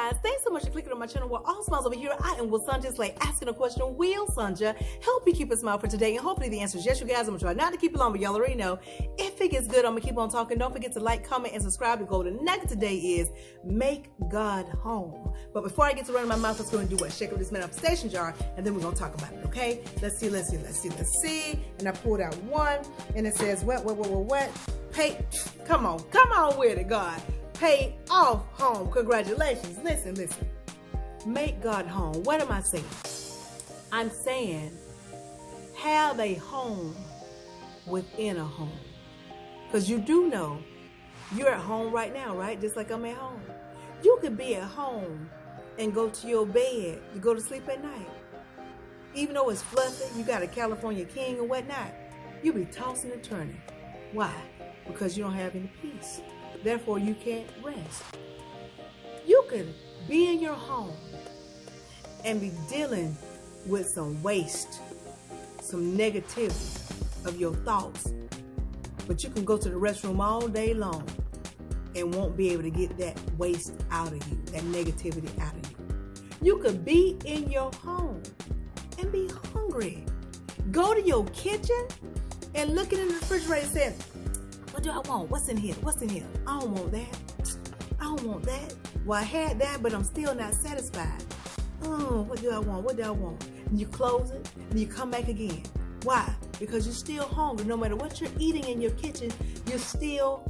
guys, thanks so much for clicking on my channel. We're all smiles over here. I am Will Sanja's like asking a question. Will Sanja help you keep a smile for today? And hopefully the answer is yes, you guys. I'm gonna try not to keep it long, but y'all already know. If it gets good, I'm gonna keep on talking. Don't forget to like, comment, and subscribe. The golden nugget today is make God home. But before I get to running my mouth, let's go and do what? Shake up this manifestation jar, and then we're gonna talk about it, okay? Let's see. And I pulled out one, and it says what? Pay, come on with it, God. Pay off home. Congratulations. Listen. Make God home. What am I saying? I'm saying have a home within a home. Because you do know you're at home right now, right? Just like I'm at home. You could be at home and go to your bed. You go to sleep at night. Even though it's fluffy, you got a California king or whatnot, you be tossing and turning. Why? Because you don't have any peace. Therefore, you can't rest. You could be in your home and be dealing with some waste, some negativity of your thoughts. But you can go to the restroom all day long and won't be able to get that waste out of you, that negativity out of you. You could be in your home and be hungry. Go to your kitchen and look in the refrigerator and say, what do I want? What's in here? I don't want that. Well, I had that, but I'm still not satisfied. What do I want? And you close it, and you come back again. Why? Because you're still hungry. No matter what you're eating in your kitchen, you're still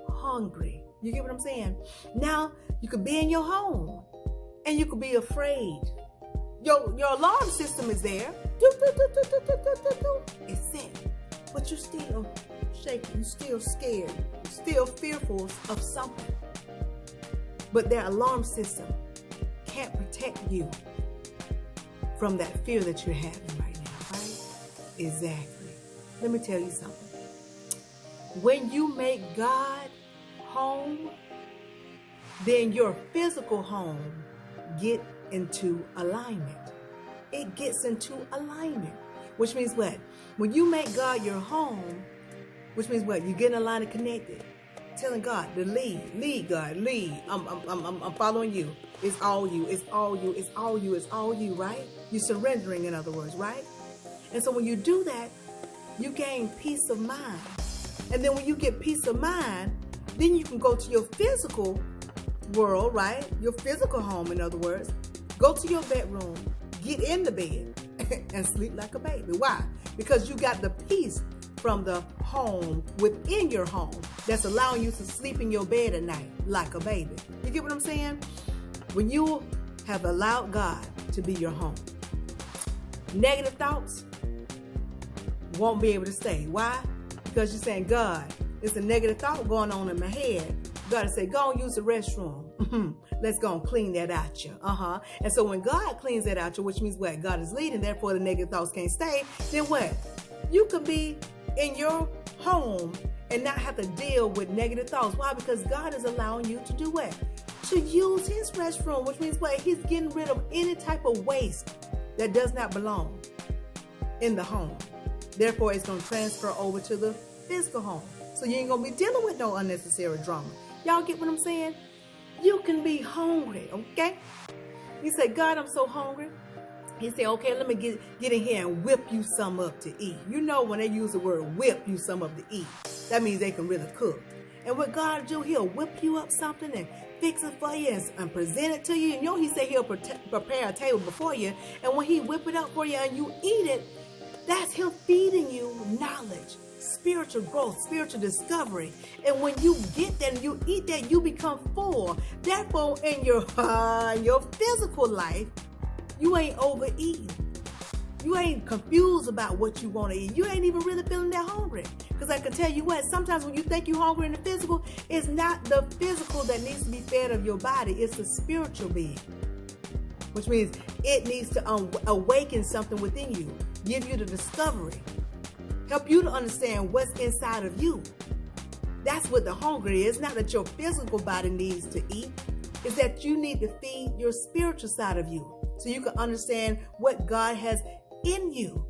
hungry. You get what I'm saying? Now, you could be in your home, and you could be afraid. Your alarm system is there. It's set. But you're still shaking, you're still scared, you're still fearful of something. But their alarm system can't protect you from that fear that you're having right now, right? Exactly. Let me tell you something. When you make God home, then your physical home get into alignment. It gets into alignment. Which means what? When you make God your home, which means what? You get in a line and connected. Telling God to lead God, lead. I'm following you. It's all you, right? You're surrendering, in other words, right? And so when you do that, you gain peace of mind. And then when you get peace of mind, then you can go to your physical world, right? Your physical home, in other words. Go to your bedroom, get in the bed, and sleep like a baby. Why? Because you got the peace from the home within your home that's allowing you to sleep in your bed at night like a baby. You get what I'm saying? When you have allowed God to be your home, negative thoughts won't be able to stay. Why? Because you're saying, God, it's a negative thought going on in my head. God say, go and use the restroom. Let's go and clean that out you. And so when God cleans that out you, which means what? God is leading, therefore the negative thoughts can't stay. Then what? You can be in your home and not have to deal with negative thoughts. Why? Because God is allowing you to do what? To use his restroom, which means what? He's getting rid of any type of waste that does not belong in the home. Therefore, it's going to transfer over to the physical home. So you ain't going to be dealing with no unnecessary drama. Y'all get what I'm saying? You can be hungry, okay? You say, God, I'm so hungry. He said, okay, let me get in here and whip you some up to eat. You know when they use the word whip you some up to eat, that means they can really cook. And what God do, he'll whip you up something and fix it for you and present it to you. And you know, he said he'll prepare a table before you. And when he whip it up for you and you eat it, that's him feeding you knowledge, spiritual growth, spiritual discovery. And when you get that and you eat that, you become full. Therefore, in your physical life, you ain't overeating. You ain't confused about what you want to eat. You ain't even really feeling that hungry. Because I can tell you what, sometimes when you think you're hungry in the physical, it's not the physical that needs to be fed of your body. It's the spiritual being. Which means it needs to awaken something within you. Give you the discovery. Help you to understand what's inside of you. That's what the hunger is. Not that your physical body needs to eat. It's that you need to feed your spiritual side of you. So you can understand what God has in you.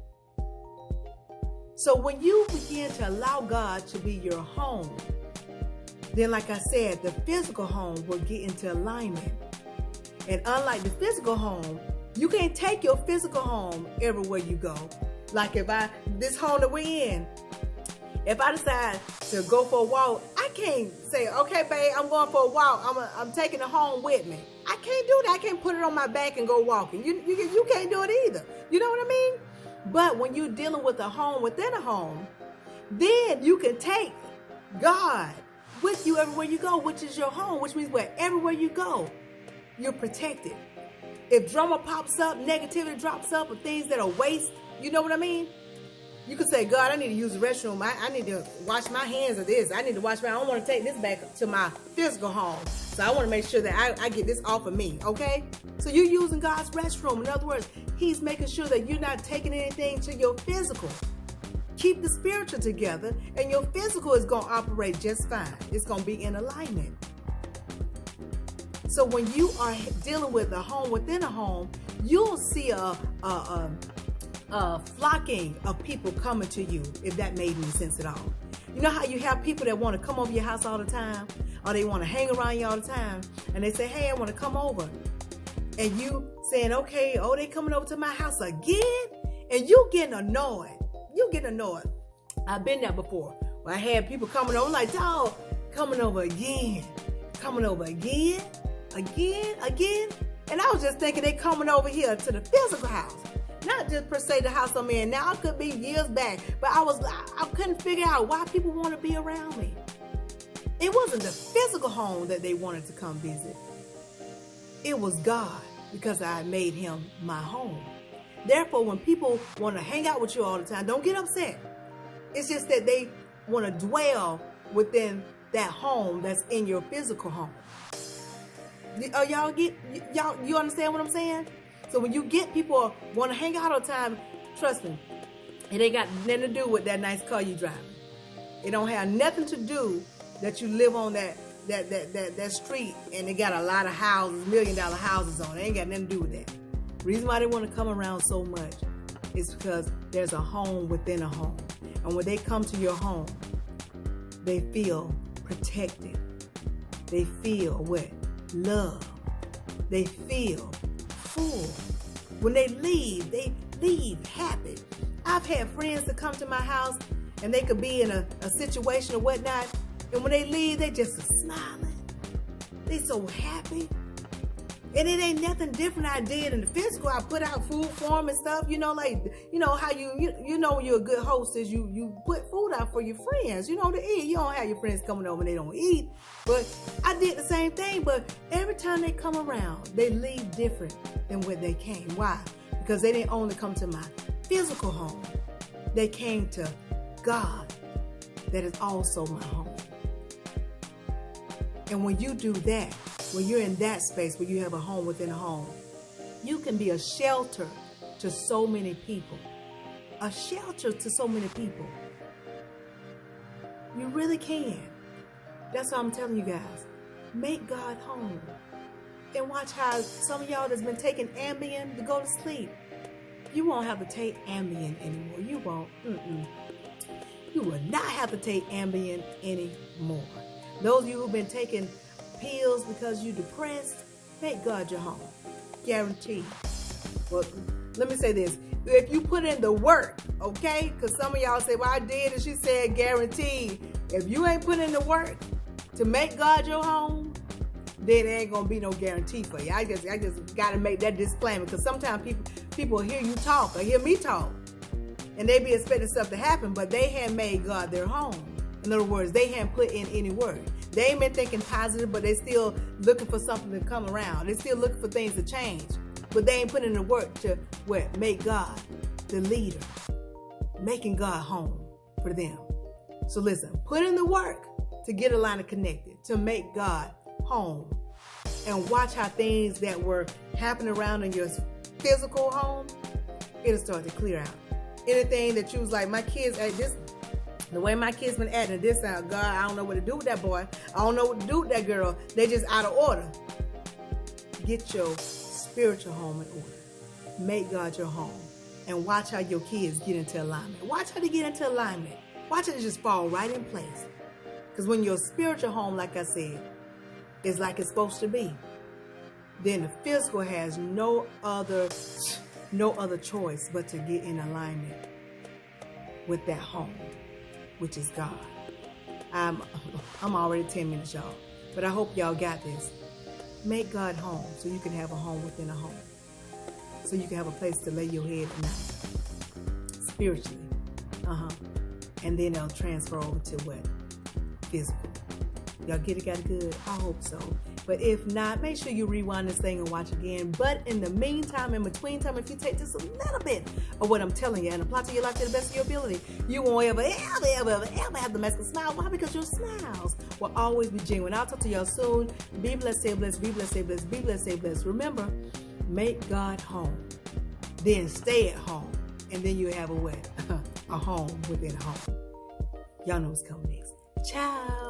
So when you begin to allow God to be your home, then like I said, the physical home will get into alignment. And unlike the physical home, you can't take your physical home everywhere you go. Like this home that we're in, if I decide to go for a walk, I can't say, okay, babe, I'm going for a walk. I'm taking it home with me. I can't do that. I can't put it on my back and go walking. You can't do it either. You know what I mean? But when you're dealing with a home within a home, then you can take God with you everywhere you go, which is your home, which means everywhere you go, you're protected. If drama pops up, negativity drops up, or things that are waste, you know what I mean? You could say, God, I need to use the restroom. I need to wash my hands of this. I need to wash I don't want to take this back to my physical home. So I want to make sure that I get this off of me, okay? So you're using God's restroom. In other words, he's making sure that you're not taking anything to your physical. Keep the spiritual together, and your physical is going to operate just fine. It's going to be in alignment. So when you are dealing with a home within a home, you'll see a flocking of people coming to you, if that made any sense at all. You know how you have people that want to come over your house all the time, or they want to hang around you all the time, and they say, hey, I want to come over. And you saying, okay, oh, they coming over to my house again? And you getting annoyed. You getting annoyed. I've been there before. Where I had people coming over like, dog, coming over again. Coming over again. And I was just thinking they coming over here to the physical house. Not just per se the house I'm in now. It could be years back. But I couldn't figure out why people want to be around me. It wasn't the physical home that they wanted to come visit. It was God, because I made him my home. Therefore, when people want to hang out with you all the time, don't get upset. It's just that they want to dwell within that home that's in your physical home. You understand what I'm saying? So when you get people want to hang out all the time, trust me, it ain't got nothing to do with that nice car you driving. It don't have nothing to do that you live on that street and they got a lot of houses, $1 million houses on it. It ain't got nothing to do with that. The reason why they want to come around so much is because there's a home within a home. And when they come to your home, they feel protected. They feel what? Love. They feel full. When they leave happy. I've had friends that come to my house and they could be in a situation or whatnot, and when they leave, they just are smiling. They so happy. And it ain't nothing different I did in the physical. I put out food for them and stuff, how you know when you're a good hostess, you put food out for your friends, to eat. You don't have your friends coming over and they don't eat. But I did the same thing, but every time they come around, they leave different than when they came. Why? Because they didn't only come to my physical home. They came to God, that is also my home. And when you do that, when you're in that space where you have a home within a home, you can be a shelter to so many people. A shelter to so many people. You really can. That's what I'm telling you guys. Make God home. And watch how some of y'all that's been taking Ambien to go to sleep, you won't have to take Ambien anymore. You won't. You will not have to take Ambien anymore. Those of you who've been taking pills because you're depressed, make God your home. Guaranteed. Well, let me say this. If you put in the work, okay? Because some of y'all say, well, I did, and she said guaranteed. If you ain't put in the work to make God your home, then there ain't going to be no guarantee for you. I just got to make that disclaimer, because sometimes people hear you talk or hear me talk, and they be expecting stuff to happen, but they hadn't made God their home. In other words, they hadn't put in any work. They ain't been thinking positive, but they still looking for something to come around. They still looking for things to change. But they ain't putting in the work to make God the leader. Making God home for them. So listen, put in the work to get a line of connected, to make God home. And watch how things that were happening around in your physical home, it'll start to clear out. Anything that you was like, my kids, the way my kids been acting this out, God, I don't know what to do with that boy. I don't know what to do with that girl. They just out of order. Get your spiritual home in order. Make God your home. And watch how your kids get into alignment. Watch how they get into alignment. Watch it just fall right in place. Because when your spiritual home, like I said, is like it's supposed to be, then the physical has no other choice but to get in alignment with that home, which is God. I'm already 10 minutes, y'all, but I hope y'all got this. Make God home so you can have a home within a home, so you can have a place to lay your head at night, spiritually. And then it'll transfer over to what? Physical. Y'all get it, got it good? I hope so. But if not, make sure you rewind this thing and watch again. But in the meantime, in between time, if you take just a little bit of what I'm telling you and apply to your life to the best of your ability, you won't ever have the masculine smile. Why? Because your smiles will always be genuine. I'll talk to y'all soon. Be blessed, stay blessed, be blessed, stay blessed, be blessed, stay blessed. Remember, make God home. Then stay at home. And then you have a what? A home within a home. Y'all know what's coming next. Ciao.